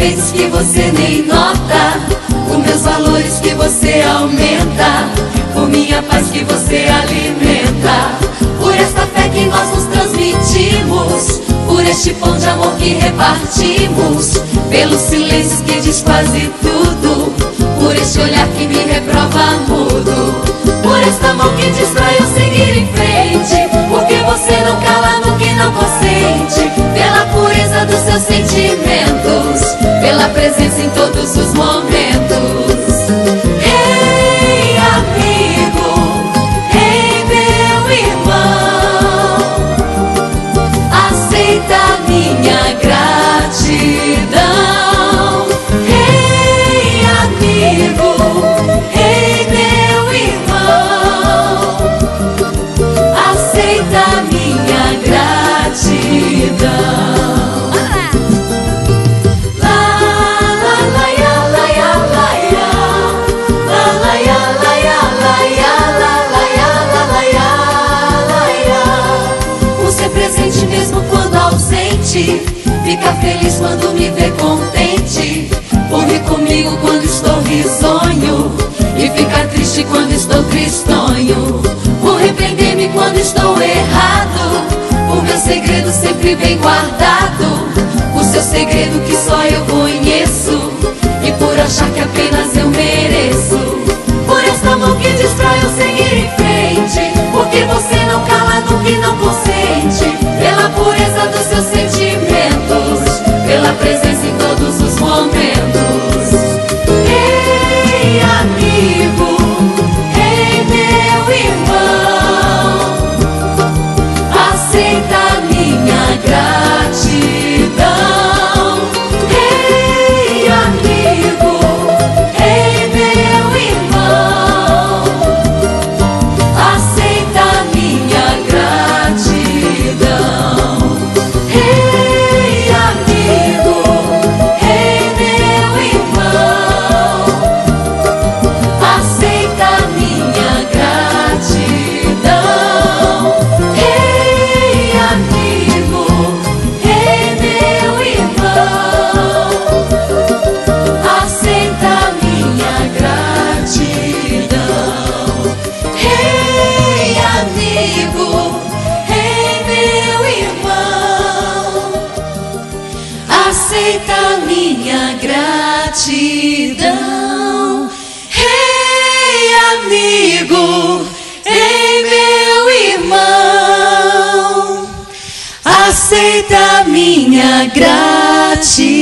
defeitos que você nem nota, os meus valores que você aumenta, por minha paz que você alimenta, por esta fé que nós nos transmitimos, por este pão de amor que repartimos, pelo silêncio que diz quase tudo, por este olhar que me reprova mudo, por esta mão que diz pra eu seguir em frente, porque você não cala no que não consente, pela pureza dos seus sentimentos, pela presença em todos os momentos. Ei, amigo, ei, meu irmão, aceita a minha gratidão. Ei, amigo, ei, meu irmão, aceita a minha gratidão. Fica feliz quando me vê contente, sorri comigo quando estou risonho, e fica triste quando estou tristonho, por repreender-me quando estou errado, o meu segredo sempre bem guardado, o seu segredo que só eu conheço, e por achar que apenas eu mereço, por esta mão que diz pra eu seguir em frente, porque você não cala no que não consente, pela pureza dos seus sentimentos, pela presença em todos os momentos. Ei, amigo, ei, meu irmão, aceita a minha gratidão. Ei, amigo, ei, meu irmão, aceita a minha gratidão. Ei, amigo, ei, meu irmão, aceita a minha gratidão. Ei, amigo, ei, meu irmão, aceita a minha gratidão. Ei, amigo, ei, meu irmão, aceita a minha gratidão. Ei, amigo, ei, meu irmão, aceita a minha gratidão.